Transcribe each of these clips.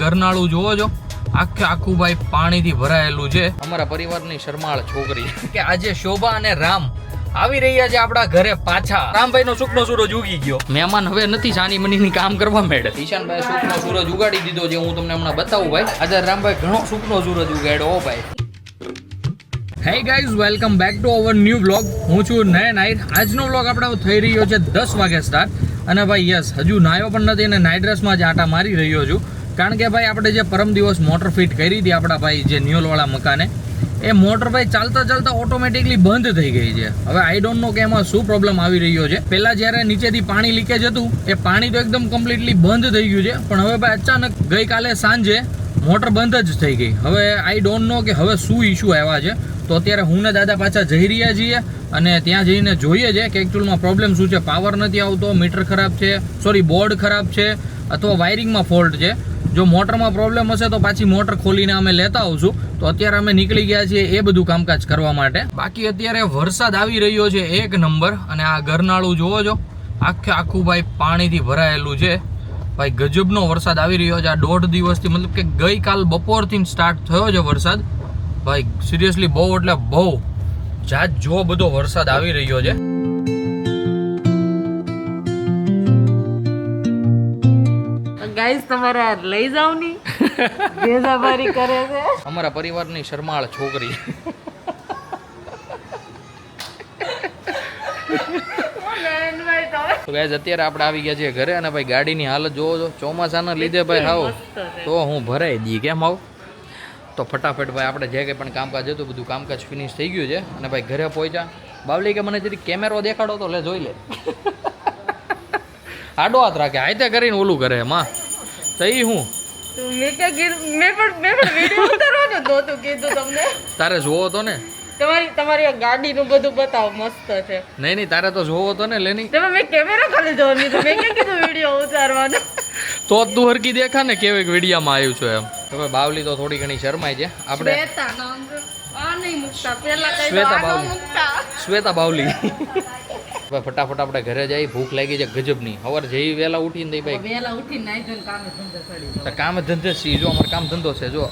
ઘરનાળું જોવો છો, આખે આખું ભાઈ પાણીથી ભરાયેલું છે. અમારા પરિવારની શરમાળ છોકરી કે આજે શોભા અને રામ આવી રહ્યા છે આપણા ઘરે પાછા. રામભાઈ નો સુખનો સૂરજ ઉગી ગયો. મહેમાન હવે નથી સાની મનીની કામ કરવા માંડે. ઈશાનભાઈ સુખનો સૂરજ ઉગાડી દીધો છે. હું તમને હમણાં બતાવું ભાઈ. આજે રામભાઈ ઘણો સુખનો સૂરજ ઉગાડ્યો હો ભાઈ. Hey guys, welcome back to our new vlog. હું છું નયન નાઈર. આજનો vlog આપણો થઈ રહ્યો છે 10 વાગે સ્ટાર્ટ. અને ભાઈ યસ, હજુ નાયો પણ નથી અને નાઇટ ડ્રેસમાં જ આટા મારી રહ્યો છું. કારણ કે ભાઈ આપણે જે પરમ દિવસ મોટર ફિટ કરી હતી આપણા ભાઈ જે નિયોલવાળા મકાને, એ મોટર ભાઈ ચાલતા ચાલતા ઓટોમેટિકલી બંધ થઈ ગઈ છે. હવે આઈ ડોન્ટ નો કે એમાં શું પ્રોબ્લેમ આવી રહ્યો છે. પહેલા જ્યારે નીચેથી પાણી લીકેજ હતું એ પાણી તો એકદમ કમ્પ્લીટલી બંધ થઈ ગયું છે, પણ હવે ભાઈ અચાનક ગઈકાલે સાંજે મોટર બંધ જ થઈ ગઈ. હવે આઈ ડોન્ટ નો કે હવે શું ઇસ્યુ આવ્યા છે. તો અત્યારે હું ને દાદા પાછા જઈ રહ્યા છીએ અને ત્યાં જઈને જોઈએ છે કે એકચ્યુઅલમાં પ્રોબ્લેમ શું છે. પાવર નથી આવતો, મીટર ખરાબ છે, સોરી બોર્ડ ખરાબ છે, અથવા વાયરિંગમાં ફોલ્ટ છે. જો મોટરમાં પ્રોબ્લેમ હશે તો પાછી મોટર ખોલીને અમે લેતા આવશું. તો અત્યારે અમે નીકળી ગયા છીએ એ બધું કામકાજ કરવા માટે. બાકી અત્યારે વરસાદ આવી રહ્યો છે એક નંબર. અને આ ઘરનાળું જોવો છો, આખે આખું ભાઈ પાણીથી ભરાયેલું છે. ભાઈ ગજબનો વરસાદ આવી રહ્યો છે આ 1.5 દિવસથી. મતલબ કે ગઈકાલ બપોરથી સ્ટાર્ટ થયો છે વરસાદ. ભાઈ સિરિયસલી બહુ એટલે બહુ જાત જો બધો વરસાદ આવી રહ્યો છે. ગાઈસ તમારે લઈ જાવ ની ભેજાબારી કરે છે અમારા પરિવારની શરમાળ છોકરી. તો ગાઈસ અત્યારે આપણે આવી ગયા છીએ ઘરે. અને ભાઈ ગાડીની હાલત જોવો છો, ચોમાસાના લીધે ભાઈ હાવ તો હું ભરાઈ દી કેમ આવ. તો ફટાફટ ભાઈ આપણે જે કંઈ પણ કામકાજ હતું બધું કામકાજ ફિનિશ થઈ ગયું છે. અને ભાઈ ઘરે પહોંચ્યા. બાવલી કે મને જરી કેમેરો દેખાડો તો લે જોઈ લે. આડો હાથ રાખે, હાથે કરીને ઓલું કરે માં. તો એ હું મેં પણ વિડિયો ઉતારવાનો નહોતું કીધું તમને. તારે જોવો તો ને, તમારી ગાડીનું બધું બતાવો, મસ્ત છે. નહીં તારે તો જોવો તો ને લેની. તમે મેં કેમેરા ખાલી જોવાની તો મેં કેમ કીધું વિડિયો ઉતારવાનો. તો તું હરકી દેખા ને કેવી વિડીયામાં આવ્યું છે એમ. હવે બાવલી તો થોડી ઘણી શરમાય છે. આપણે શ્વેતા બાવલી. હવે ફટાફટ આપણે ઘરે જઈ, ભૂખ લાગી છે ગજબની. સવાર જઈ વહેલા ઉઠીને દઈ ભાઈ વહેલા ઉઠીને નાઈ ધોઈને કામે ધંધે ચડી. કામે ધંધે સી જો અમારે કામ ધંધો છે જો.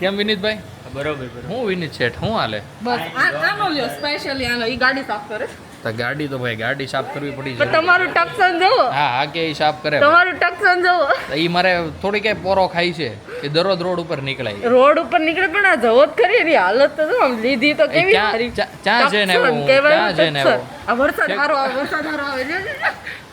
કેમ વિનીતભાઈ? બરોબર. હું વિનીત શેઠ, હું હાલે? બસ આનો લ્યો સ્પેશિયલી આનો. ઈ ગાડી સાફ કરે. તો ગાડી તો ભાઈ ગાડી સાફ કરવી પડી પણ તમારું ટક્સન જોવો. હા કે ઈ સાફ કરે. તમારું ટક્સન જોવો. ઈ મારે થોડી કઈ પોરો ખાઈ છે એ દરરોજ રોડ ઉપર નીકળાય. રોડ ઉપર નીકળે પણ આ જવો જ ખરી. એની હાલત તો આમ લીધી તો કેવી સારી. ક્યાં જઈને આવ્યો? ક્યાં જઈને આવ્યો? આ વરસાદ હારો આવે છે.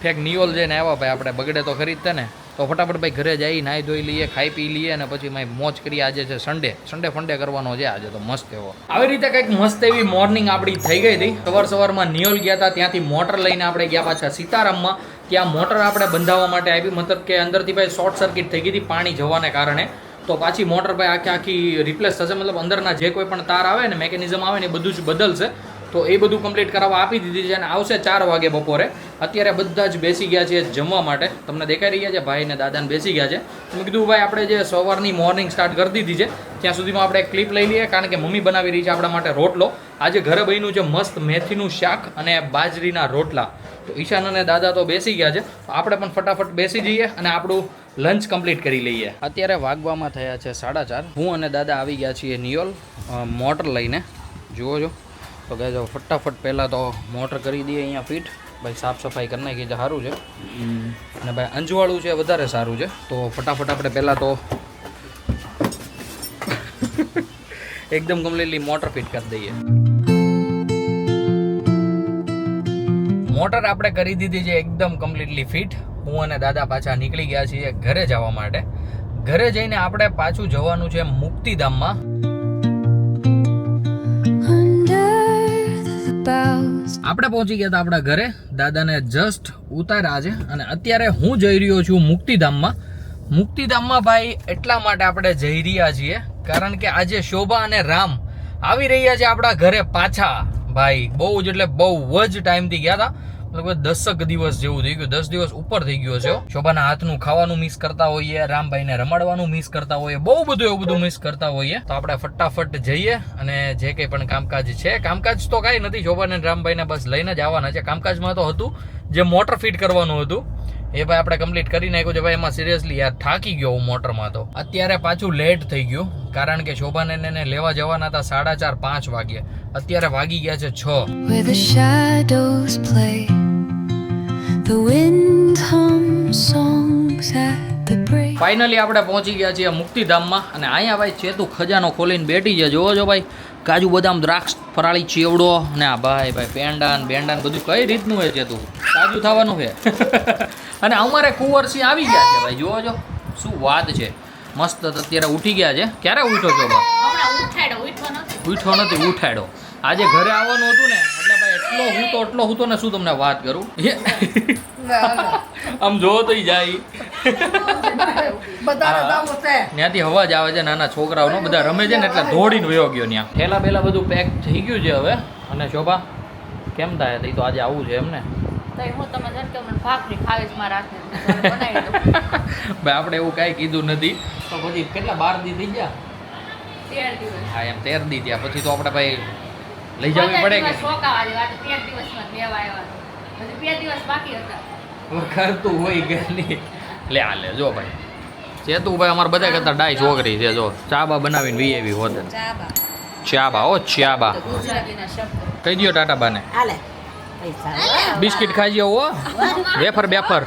ફેક નિયોલ જઈને આવ્યા ભાઈ. આપણે બગડે તો ખરી જ તે ને. તો ફટાફટ ભાઈ ઘરે જઈ નાહી ધોઈ લઈએ, ખાઈ પી લઈએ અને પછી ભાઈ મોજ કરીએ. આજે છે સન્ડે ફંડે કરવાનો છે આજે તો મસ્ત એવો. આવી રીતે કંઈક મસ્ત એવી મોર્નિંગ આપણી થઈ ગઈ હતી. સવારમાં નિયોલ ગયા હતા, ત્યાંથી મોટર લઈને આપણે ગયા પાછા સીતારામમાં. ત્યાં મોટર આપણે બંધાવવા માટે આવી. મતલબ કે અંદરથી ભાઈ શોર્ટ સર્કિટ થઈ ગઈ હતી પાણી જવાને કારણે. તો પાછી મોટર ભાઈ આખી રિપ્લેસ થશે. મતલબ અંદરના જે કોઈ પણ તાર આવે ને, મેકેનિઝમ આવે ને, એ બધું જ બદલશે. તો એ બધું કમ્પ્લીટ કરાવવા આપી દીધી છે અને આવશે 4 વાગે બપોરે. અત્યારે બધા જ બેસી ગયા છે જમવા માટે. તમને દેખાઈ રહ્યા છે ભાઈ ને દાદાને બેસી ગયા છે. મેં કીધું ભાઈ આપણે જે સવારની મોર્નિંગ સ્ટાર્ટ કરી દીધી છે ત્યાં સુધીમાં આપણે એક ક્લિપ લઈ લઈએ. કારણ કે મમ્મી બનાવી રહી છે આપણા માટે રોટલો. આજે ઘરે બન્યું છે મસ્ત મેથીનું શાક અને બાજરીના રોટલા. તો ઈશાન અને દાદા તો બેસી ગયા છે. આપણે પણ ફટાફટ બેસી જઈએ અને આપણું લંચ કમ્પ્લીટ કરી લઈએ. અત્યારે વાગવામાં થયા છે 4:30. હું અને દાદા આવી ગયા છીએ નિયોલ મોટર લઈને. જુઓ છો તો ગાઈસ ફટાફટ પહેલાં તો મોટર કરી દઈએ અહીંયા ફિટ. ભાઈ સાફ સફાઈ કરી નાખી છે, સારું છે. અને ભાઈ અંજવાળું છે વધારે સારું છે. તો ફટાફટ આપણે પહેલાં તો એકદમ કમ્પ્લીટલી મોટર ફિટ કરી દઈએ. મોટર આપણે કરી દીધી છે એકદમ કમ્પ્લીટલી ફિટ. હું અને દાદા પાછા નીકળી ગયા છીએ ઘરે જવા માટે. ઘરે જઈને આપણે પાછું જવાનું છે મુક્તિધામમાં. આપણે પહોંચી ગયા હતા આપણા ઘરે. દાદાને જસ્ટ ઉતાર્યા છે અને અત્યારે હું જઈ રહ્યો છું મુક્તિધામમાં. મુક્તિધામમાં ભાઈ એટલા માટે આપણે જઈ રહ્યા છીએ કારણ કે આજે શોભા અને રામ આવી રહ્યા છે આપણા ઘરે પાછા. ભાઈ બહુ જ એટલે બહુ જ ટાઈમથી ગયા હતા. લગભગ 10 દિવસ જેવું થઈ ગયું, 10 દિવસ ઉપર થઈ ગયો છે. શોભાના હાથનું ખાવાનું મિસ કરતા હોઈએ, રામભાઈને રમાડવાનું મિસ કરતા હોઈએ, બહુ બધું એવું બધું મિસ કરતા હોઈએ. તો આપણે ફટાફટ જઈએ અને જે કંઈ પણ કામકાજ છે, કામકાજ તો કાંઈ નથી, શોભાને રામભાઈને બસ લઈને જ આવવાના છે. કામકાજમાં તો હતું જે મોટર ફિટ કરવાનું હતું એ ભાઈ આપણે કમ્પ્લીટ કરી નાખ્યું છે ભાઈ. એમાં સિરિયસલી યાર થાકી ગયો હું મોટરમાં. તો અત્યારે પાછું લેટ થઈ ગયું કારણ કે શોભાને એને લેવા જવાના હતા 4:30-5 વાગ્યે. અત્યારે વાગી ગયા છે 6. Where the shadows play, the wind hums songs at the break. Finally આપણે પહોંચી ગયા છીએ મુક્તિધામમાં. અને અહીંયા ભાઈ ચેતુ ખજાનો ખોલીને બેઠી છે. જોવો જો ભાઈ, કાજુ બદામ દ્રાક્ષ ફરાળી ચેવડો ને આ ભાઈ બેંડા ને બધું કઈ રીતનું હોય ચેતુ? કાજુ થવાનું છે. અને અમારે કુંવરસી આવી ગયા છે ભાઈ. જોવો જો શું વાત છે. મસ્ત અત્યારે ઉઠી ગયા છે. ક્યારે ઉઠો છો બા? ઉઠો નથી, ઉઠાડો. આજે ઘરે આવવાનું હતું ને એટલે ભાઈ એટલો હું તો ને શું તમને વાત કરું. આમ જોવો તો જાય ત્યાંથી અવાજ આવે છે નાના છોકરાઓનો, બધા રમે છે ને એટલે દોડીને વયો ગયો ત્યાં. ઠેલા બેલા બધું પેક થઈ ગયું છે હવે. અને શોભા કેમ થાય? તો આજે આવું છે એમને. ભાઈ આપણે એવું કાંઈ કીધું નથી. તો પછી કેટલા 12 દી થઈ ગયા? 13 દિવસ. હા એમ 13 દી થયા. પછી તો આપણે ભાઈ લઈ જવી પડે કે કરતું હોય કે નહીં. લે આ લે જો ભાઈ ચેતુ ભાઈ અમારે બધા કરતા ડાય છોકરી છે. જો ચા બા બનાવીને વી એવી હોત. ચા બા ઓ ચા બા કહી દો ટાટા બાને. બિસ્કિટ ખાઈ જાવ હો, વેફર બેફર.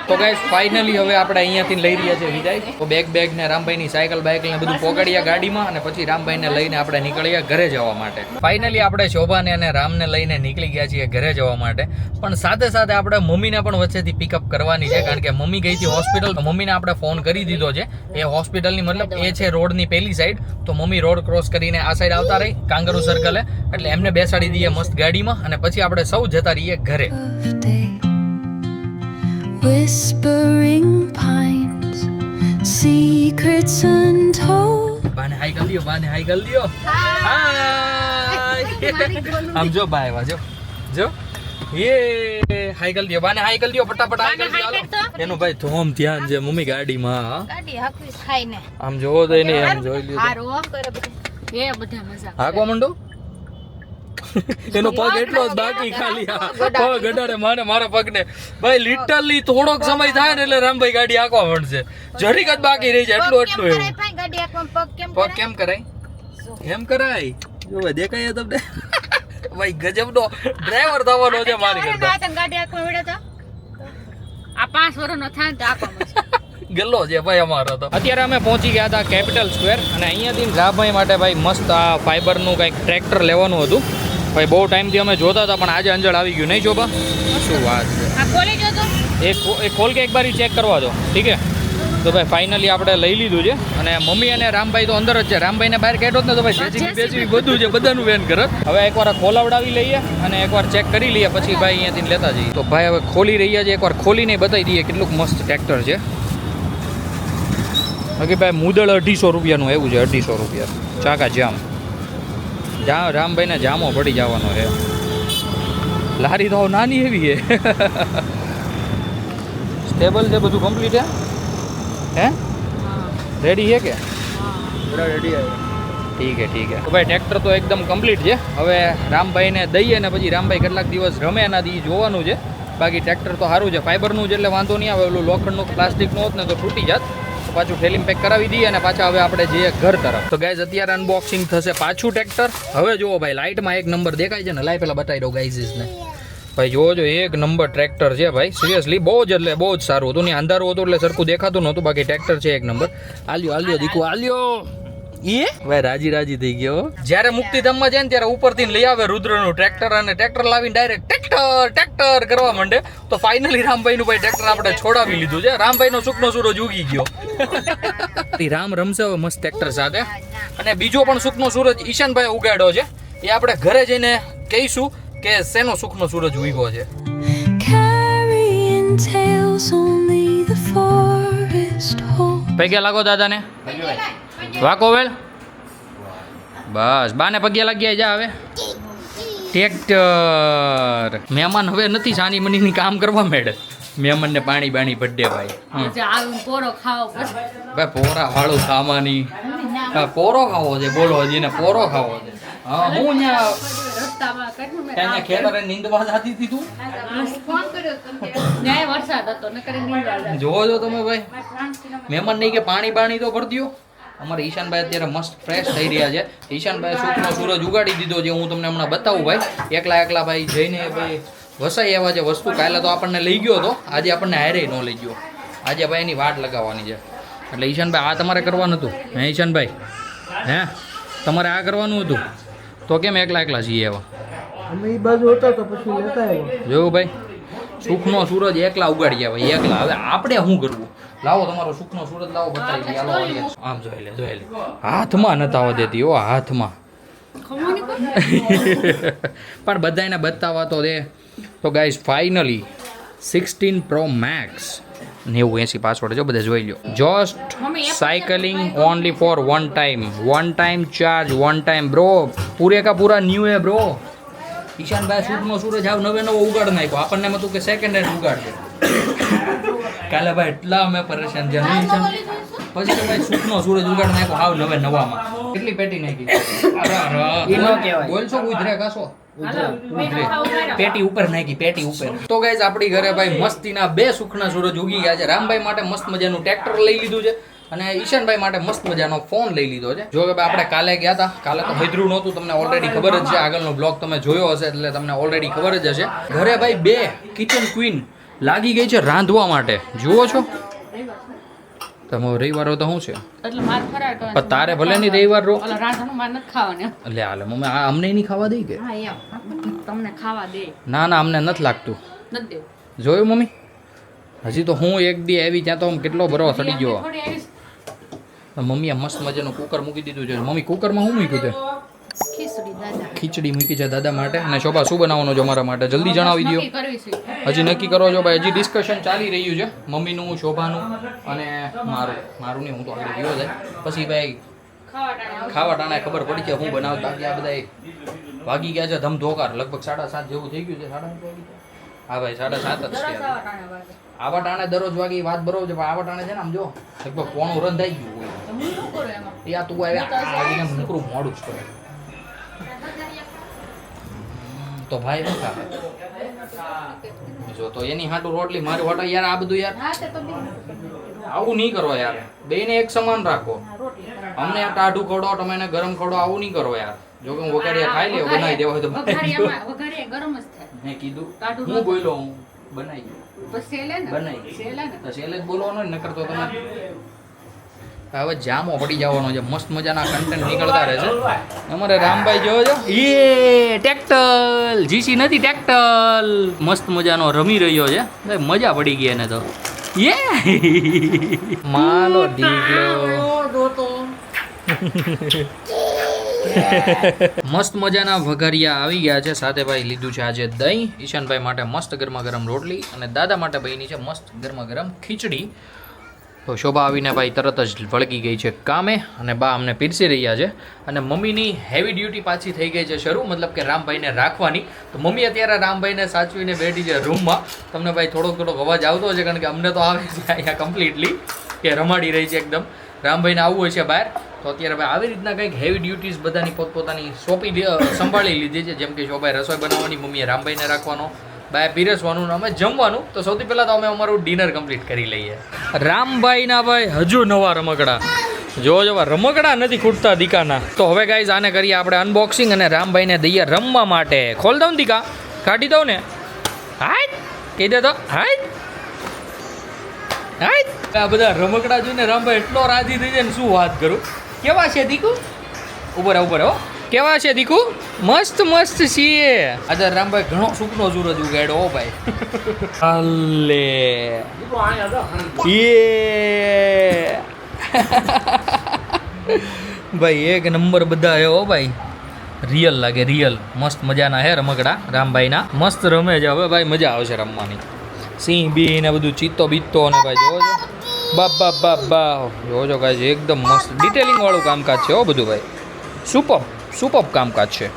તો ગાઈસ ફાઇનલી હવે આપણે અહીંયાથી લઈ રહ્યા છે વિદાય. તો બેગ ને રામભાઈની સાયકલ બાઇકલ ને બધું પોગાડ્યા ગાડીમાં અને પછી રામભાઈને લઈને આપણે નીકળ્યા ઘરે જવા માટે. ફાઇનલી આપણે શોભાને અને રામને લઈને નીકળી ગયા છીએ ઘરે જવા માટે. પણ સાથે સાથે આપણે મમ્મીને પણ વચ્ચેથી પિકઅપ કરવાની છે કારણ કે મમ્મી ગઈ હતી હોસ્પિટલ. તો મમ્મીને આપણે ફોન કરી દીધો છે. એ હોસ્પિટલની મતલબ એ છે રોડની પેલી સાઈડ. તો મમ્મી રોડ ક્રોસ કરીને આ સાઈડ આવતા રહી કાંગારૂ સર્કલે. એટલે એમને બેસાડી દઈએ મસ્ત ગાડીમાં અને પછી આપણે સૌ જતા રહીએ ઘરે. Whispering pines, secrets untold. બાને હાઈ કરી લ્યો, બાને હાઈ કરી લ્યો. હાય આમ જો બા આવ્યા જો એ હાઈ કરી લ્યો, બાને હાઈ કરી લ્યો ફટાફટ. હાઈ કરી લ્યો. એનો ભાઈ ધોમ ધ્યાન છે મમ્મી ગાડીમાં. આમ જોવો તો એને આમ જોઈ લ્યો. હાકવા માંડો. એનો પગ એટલો જ બાકી ખાલી પગ અડાડે માને મારા પગને. ભાઈ લિટરલી થોડોક સમય થાય ને એટલે રામભાઈ ગાડી આંકવા મળશે. જરીક જ બાકી રહી જાય એટલું એવું. પગ કેમ કરાય? એમ કરાય. જો ભાઈ દેખાય તમને ભાઈ ગજબનો ડ્રાઈવર થવાનો છે મારી કરતા. આ 5 વર્ષનો થાય તો આખો ગલ્લો છે ભાઈ અમારો. તો અત્યારે અમે પહોંચી ગયા હતા કેપિટલ સ્ક્વેર અને અહીંયાથી રામભાઈ માટે ભાઈ મસ્ત આ ફાઈબરનું કંઈક ટ્રેક્ટર લેવાનું હતું. ભાઈ બહુ ટાઈમથી અમે જોતા હતા પણ આજે અંજળ આવી ગયું નહીં શોભા? શું વાત છે. એ ખોલ કે એક બારી ચેક કરવા દો. ઠીક છે. તો ભાઈ ફાઇનલી આપણે લઈ લીધું છે અને મમ્મી અને રામભાઈ તો અંદર જ છે. રામભાઈને બહાર કાઢો જ ને તો ભાઈ બેસી બધું છે બધાનું વેન કરત. હવે એકવાર ખોલાવડાવી લઈએ અને એકવાર ચેક કરી લઈએ પછી ભાઈ અહીંયાથી લેતા જઈએ. તો ભાઈ હવે ખોલી રહ્યા છે. એકવાર ખોલીને બતાવી દઈએ કેટલું મસ્ત ટ્રેક્ટર છે. બાકી ભાઈ મુદળ 250 રૂપિયાનું એવું છે. 250 રૂપિયા ચાકા જામ. રામભાઈને જામો પડી જવાનો છે. લારી તો નાની એવી છે. સ્ટેબલ છે બધું કમ્પ્લીટ છે. હે રેડી છે કે? રેડી છે. ઠીક છે ઠીક છે. ભાઈ ટ્રેક્ટર તો એકદમ કમ્પ્લીટ છે. હવે રામભાઈને દઈએ ને પછી રામભાઈ કેટલાક દિવસ રમે એનાથી જોવાનું છે. બાકી ટ્રેક્ટર તો સારું છે. ફાઈબરનું છે એટલે વાંધો નહીં આવે. ઓલું લોખંડનું પ્લાસ્ટિકનું હોત ને તો તૂટી જાત. પાછું થેલીમાં પેક કરાવી દઈએ અને પાછા હવે આપણે જઈએ ઘર તરફ. તો ગાઈઝ અત્યારે અનબોક્સિંગ થશે પાછું ટ્રેક્ટર. હવે જુઓ ભાઈ લાઇટમાં એક નંબર દેખાય છે ને. લાઈ પેલા બતાવી દઉં ગાઈઝને. ભાઈ જોવો જો એક નંબર ટ્રેક્ટર છે ભાઈ. સિરિયસલી બહુ જ એટલે બહુ જ સારું હતું. ને અંધારું હતું એટલે સરખું દેખાતું નહોતું. બાકી ટ્રેક્ટર છે એક નંબર. આલ્યો દીકુ આલ્યો. એ ભાઈ રાજી થઈ ગયો. જ્યારે મુક્તિધામમાં જાય ને ત્યારે ઉપરથી લઈ આવે રુદ્રનું ટ્રેક્ટર અને ટ્રેક્ટર લાવીને ડાયરેક્ટ ટ્રેક્ટર કરવા માંડે. તો ફાઇનલી રામભાઈનું ભાઈ ટ્રેક્ટર આપણે છોડાવી લીધું છે. રામભાઈનો સુખનો સૂરજ ઉગી ગયો. રામ રમશે હવે મસ્ત ટ્રેક્ટર સાથે. અને બીજો પણ સુખનો સૂરજ ઈશાનભાઈ ઉગાડ્યો છે. એ આપણે ઘરે જઈને કહીશું કે શેનો સુખનો સૂરજ ઉગ્યો છે. પગે લાગો દાદાને. વાકો વેલ બસ બાને પગે લાગ્યા જા. હવે ટ્રેક્ટર મહેમાન હવે નથી સાની મનીની કામ કરવા મેળે. મહેમાનને પાણી બાણી ભડે ભાઈ. ભાઈ પોરા વાળું ખાવાની. પોરો ખાવો છે બોલો હજી ને પોરો ખાવો છે. હા હું ત્યાં મસ્ત આમાં કર્યું મેં ત્યાં ખેતરે નીંદવા જાતી હતી તું ફોન કર્યો તો કે ન્યાય વરસાદ હતો ને કરી નીંદવા જાય. જોવો છો તમે ભાઈ મહેમાન નહીં કે પાણી તો ભરી દ્યો. અમારે ઈશાનભાઈ અત્યારે મસ્ત ફ્રેશ થઈ રહ્યા છે. ઈશાનભાઈ સુખનો સૂરજ ઉગાડી દીધો છે, હું તમને હમણાં બતાવું ભાઈ. એકલા ભાઈ જઈને ભાઈ વસાઈ એવા છે વસ્તુ. કાલે તો આપણને લઈ ગયો હતો, આજે આપણને હારે ન લઈ ગયો. આજે ભાઈ એની વાટ લગાવવાની છે. એટલે ઈશાનભાઈ આ તમારે કરવાનું હતું હે ઈશાનભાઈ? હે તમારે આ કરવાનું હતું તો કેમ એકલા છીએ એવા? અમે એ બાજુ હતા તો પછી લેતા આવ્યા. જોયું ભાઈ, સુખનો સૂરજ એકલા ઉગાડી જાય ભાઈ એકલા. હવે આપણે શું કરવું? લાવો તમારો સુખનો સૂરજ લાવો, બતાવી દઈએ. હાલો આવીએ. આમ જોઈ લે હાથમાં નતા આવવા દેતી હો, હાથમાં. ખમોની પર પણ બધાને બતાવવા તો દે. તો guys finally 16 Pro Max 9080 password જો બધા જોઈ લો. Just cycling only for one time charge one time bro. પૂરે કા પૂરા ન્યू है બ્રો. ઈશાનભાઈ સુખનો સૂરજ આવ નવો ઉગાડ નાખ્યો. આપણને એમ હતું કે સેકન્ડ હેન્ડ ઉગાડશે. કાલે ભાઈ એટલા અમે પરેશાન છે નહીં ઈશાન. પછી તો ભાઈ સુખનો સૂરજ ઉગાડ નાખ્યો હાવ નવામાં. કેટલી પેટી નાખી? બોલશો ઉધરે કાશો પેટી ઉપર નાખી, પેટી ઉપર. તો ગાઈઝ આપણી ઘરે ભાઈ મસ્તીના 2 સુખના સૂરજ ઉગી ગયા છે. રામભાઈ માટે મસ્ત મજાનું ટ્રેક્ટર લઈ લીધું છે અને ઈશાનભાઈ માટે મસ્ત મજાનો ફોન લઈ લીધો છે. જો કે ભાઈ આપણે કાલે ગયા હતા, કાલે તો હેદરું નહોતું, તમને ઓલરેડી ખબર જ છે. આગળનો બ્લોગ તમે જોયો હશે એટલે તમને ઓલરેડી ખબર જ હશે. ઘરે ભાઈ 2 કિચન ક્વીન લાગી ગઈ છે રાંધવા માટે. જુઓ છો તમે? રવિવાર તો શું છે એટલે માર ફરાર કરવાનો. પણ તારે ભલે નહીં રવિવાર રો. ઓલા રાંધાનું માર નથી ખાવાનું. એટલે હાલે મમ્મી આ અમને નહીં ખાવા દઈ કે? હા એમ તમને ખાવા દે ના અમને નથી લાગતું. નથી દેવું. જોયું મમ્મી? હજી તો હું એક દી આવી ત્યાં તો આમ કેટલો બરો સડી ગયો. થોડી આવીશ. મમ્મીએ મસ્ત મજાનું કુકર મૂકી દીધું છે. મમ્મી કુકરમાં શું મૂક્યું છે? ખીચડી દાદા ખીચડી મૂકી છે દાદા માટે. અને શોભા શું બનાવવાનું છે અમારા માટે જલ્દી જણાવી દો. નક્કી કરવી છે. હજી નક્કી કરો છો ભાઈ? હજી ડિસ્કશન ચાલી રહ્યું છે મમ્મીનું, શોભાનું અને મારું નહીં. હું તો આગળ ગયો જાય પછી ભાઈ ખાવા ટાણે ખબર પડી છે હું બનાવતા. આ બધા વાગી ગયા છે ધમધોકાર. લગભગ 7:30 જેવું થઈ ગયું છે. 7:30 વાગી ગયા. હા ભાઈ 7:30 જ છે. આવા ટાણે દરરોજ વાગી વાત બરોબર છે પણ આવા ટાણે છે ને આમ જો લગભગ પોણું રંધાઈ ગયું હોય. યા તું આવ્યા નકરું મોડું જ કરે. તો ભાઈ શું ખાવે? જો તો એની હાટું રોટલી મારી હોટા યાર. આ બધું યાર આવું નહીં કરો યાર. બેને એક સમાન રાખો. અમને આ ટાઢું ખવડો, તમે એને ગરમ ખવડો, આવું નહીં કરો યાર. જો કે હું વઘારિયા ખાઈ લે બનાવી દેવા હોય તો વઘારિયા ગરમ જ થાય. મેં કીધું હું બોલ્યો હું બનાવી દઉં. બસ સેલે ને બનાવી સેલે ને તો સેલે જ બોલવાનો ને, નકર તો તમે હવે જામો પડી જવાનો છે. મસ્ત મજાના કન્ટેન્ટ નીકળતા રહે છે. અમારે રામભાઈ જોવો છો એ ટેક્ટલ જીસી નથી ટેક્ટલ મસ્ત મજાનો રમી રહ્યો છે. ભાઈ મજા પડી ગઈ એને તો. યે માલો ઢીકલો મસ્ત મજાના વઘારિયા આવી ગયા છે. સાથે ભાઈ લીધું છે આજે દહીં. ઈશાનભાઈ માટે મસ્ત ગરમા ગરમ રોટલી અને દાદા માટે બની છે મસ્ત ગરમા ગરમ ખીચડી. તો શોભા આવીને ભાઈ તરત જ વળગી ગઈ છે કામે અને બા અમને પીરસી રહ્યા છે. અને મમ્મીની હેવી ડ્યુટી પાછી થઈ ગઈ છે શરૂ, મતલબ કે રામભાઈને રાખવાની. તો મમ્મી અત્યારે રામભાઈને સાચવીને બેઠી છે રૂમમાં. તમને ભાઈ થોડોક અવાજ આવતો છે કારણ કે અમને તો આવે છે અહીંયા કમ્પ્લીટલી કે રમાડી રહી છે એકદમ. રામભાઈને આવવું હોય છે બહાર. તો અત્યારે ભાઈ આવી રીતના કંઈક હેવી ડ્યુટીઝ બધાની પોતપોતાની સંભાળી લીધી છે. જેમ કે શોભાઈ રસોઈ બનાવવાની, મમ્મીએ રામભાઈને રાખવાનો, બાય પીરસવાનું, અમે જમવાનું. તો સૌથી પહેલાં તો અમે અમારું ડિનર કમ્પ્લીટ કરી લઈએ. રામભાઈના ભાઈ હજુ નવા રમકડા જો રમકડા નથી ખૂટતા દીકાના. તો હવે ગાઈઝ આને કરીએ આપણે અનબોક્સિંગ અને રામભાઈને દઈએ રમવા માટે. ખોલ દઉં ને દીકા? કાઢી દઉં ને? હાય કહી દે તો હાય હાય. આ બધા રમકડા જોઈને રામભાઈ એટલો રાજી થઈ જાય ને શું વાત કરું. કેવા છે દીકુ? ઉપર હો. કેવા છે દીકુ? મસ્ત છીએ. આજે રામભાઈ ઘણો સુખનો સૂરજ ઉગાડ્યો હો ભાઈ. હાલે ભાઈ એક નંબર બધા હે હો ભાઈ. રિયલ લાગે રિયલ. મસ્ત મજાના હે રમકડા રામભાઈના. મસ્ત રમે છે. હવે ભાઈ મજા આવશે રમવાની. સિંહ બી ને બધું ચિત્તો બીત્તો અને ભાઈ જોવો છો બા જોવો છો ભાઈ એકદમ મસ્ત ડિટેલિંગ વાળું કામકાજ છે હો બધું ભાઈ. सुपर कामकाज है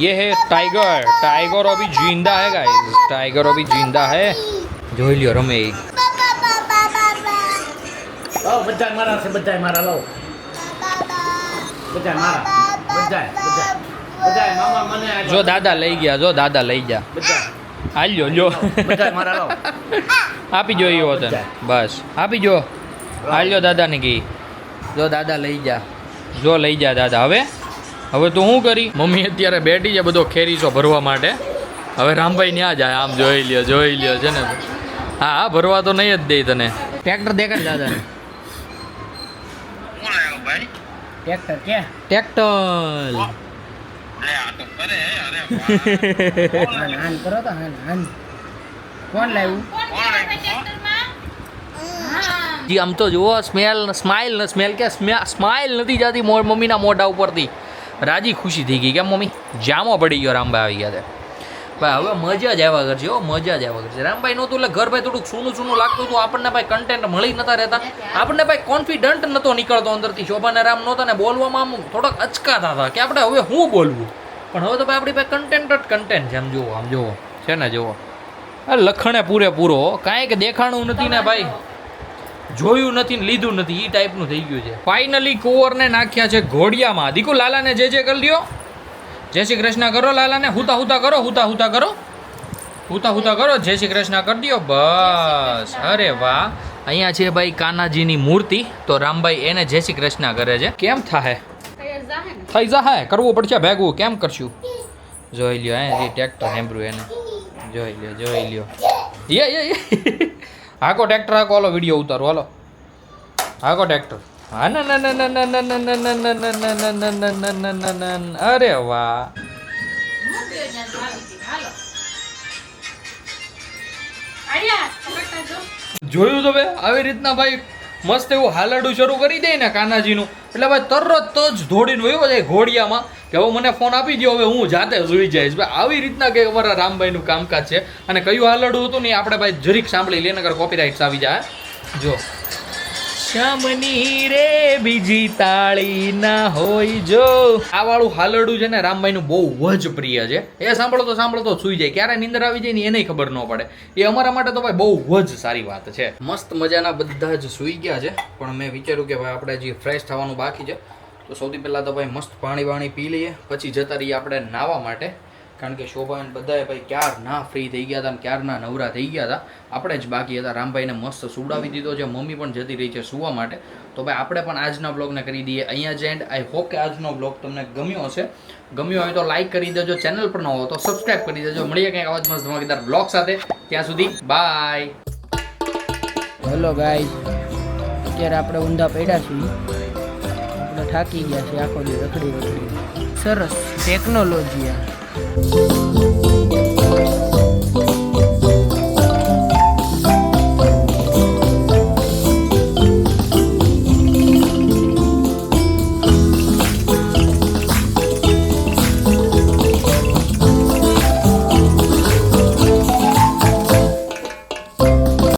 ये है टाइगर अभी जिंदा है गाइस. टाइगर अभी जिंदा है. જોઈ લ્યો રમે એ. બધા મારા છે, બધા મારા લો. બધા મારા બધા બધાય મામા મને આ જો દાદા લઈ ગયા, જો દાદા લઈ ગયા. બધા હાલ્યો જો બધાય મારા લાવો. આપી જો એવો તને બસ આપી જો. હાલ્યો દાદાને કી જો દાદા લઈ જા, જો લઈ જા દાદા. હવે તું શું કરી? મમ્મી અત્યારે બેઠી છે બધો ખેરીસો ભરવા માટે. હવે રામભાઈ ન્યા જાય. આમ જોઈ લ્યો છે ને. હા ભરવા તો નહીં જ દે તને. ટ્રેક્ટર દેખાડ દાદાને. ટ્રેક્ટર કે ટ્રેક્ટર હાન કરો તો હાન કોણ લાવ્યું? જી આમ તો જુઓ સ્માઇલ કે સ્માઇલ નથી જતી મમ્મીના મોઢા ઉપરથી. રાજી ખુશી થઈ ગઈ કેમ મમ્મી? જામો પડી ગયો રામભાઈ આવી ગયા ભાઈ. હવે મજા જ આવ્યા કરશે. મજા જ આવ્યા કરશે. રામભાઈ નહોતું એટલે ઘર ભાઈ થોડુંક સૂનું લાગતું હતું. આપણને ભાઈ કન્ટેન્ટ મળી નતા રહેતા. આપણને ભાઈ કોન્ફિડન્ટ નતો નીકળતો અંદરથી. શોભાને રામ નહોતા ને બોલવામાં આમ થોડાક અચકાતા હતા કે આપણે હવે શું બોલવું. પણ હવે તો ભાઈ આપણી પાસે કન્ટેન્ટ છે. આમ જુઓ છે ને જુઓ. લખણે પૂરેપૂરો કાંઈ કે દેખાણું નથી ને ભાઈ. જોયું નથી ને લીધું નથી એ ટાઈપનું થઈ ગયું છે. ફાઇનલી કુંવરને નાખ્યા છે ઘોડિયામાં. દીકુ લાલાને જે કરી લ્યો. જય શ્રી કૃષ્ણ કરો લાલાને. હુતા કરો. હુતા કરો. જય શ્રી કૃષ્ણ કરી દો બસ. અરે વાહ. અહીંયા છે ભાઈ કાનાજીની મૂર્તિ. તો રામભાઈ એને જય શ્રી કૃષ્ણ કરે છે. કેમ થાય? થઈ જાહે. કરવું પડશે ભેગું. કેમ કરશું? જોઈ લ્યો હે ટ્રેક્ટર હેમ્બ્રું એને. જોઈ લ્યો યે હાકો ટ્રેક્ટર હાકો. હાલો વિડીયો ઉતારો. હાલો હાકો ટ્રેક્ટર. હા ના. અરે વાહ. જોયું તો ભાઈ આવી રીતના ભાઈ મસ્ત એવું હાલડું શરૂ કરી દે ને કાનાજીનું એટલે ભાઈ તરત જ દોડીને વયો જાય ઘોડિયામાં કે હવે મને ફોન આપી દો હવે હું જાતે સુઈ જઈશ. ભાઈ આવી રીતના કે અમારા રામભાઈનું કામકાજ છે. અને કયું હાલડું હતું ને આપણે ભાઈ જરીક સાંભળી લઈએ નકર કોપીરાઇટ્સ આવી જાય. જો શામની રે બીજી તાળી ના હોય જો. આ વાળું હાલડું છે ને રામભાઈનું બહુ જ પ્રિય છે. એ સાંભળતો સુઈ જાય. ક્યારે નીંદર આવી જાય ને એને ખબર ન પડે. એ અમારા માટે તો ભાઈ બહુ જ સારી વાત છે. મસ્ત મજાના બધા જ સુઈ ગયા છે. પણ મેં વિચાર્યું કે ભાઈ આપણે જે ફ્રેશ થવાનું બાકી છે તો સૌથી પહેલાં તો ભાઈ મસ્ત પાણી પી લઈએ. પછી જતા રહીએ આપણે નાહવા માટે. કારણ કે શોભાને બધાએ ભાઈ ક્યારના ફ્રી થઈ ગયા હતા અને ક્યારના નવરા થઈ ગયા હતા. આપણે જ બાકી હતા. રામભાઈને મસ્ત સુવડાવી દીધો છે. મમ્મી પણ જતી રહી છે સુવા માટે. તો ભાઈ આપણે પણ આજના બ્લોગને કરી દઈએ અહીંયા જ એન્ડ. આઈ હોપ કે આજનો બ્લોગ તમને ગમ્યો હશે. ગમ્યો હોય તો લાઈક કરી દેજો. ચેનલ પર ન હો તો સબસ્ક્રાઈબ કરી દેજો. મળીએ કંઈક આવા જ મસ્ત ધમાકેદાર બ્લોગ સાથે. ત્યાં સુધી બાય. હેલો ગાઈસ, અત્યારે આપણે ઊંધા પડ્યા છીએ. આપણે થાકી ગયા છે આખો દિવસ રખડી. સરસ ટેકનોલોજી આ.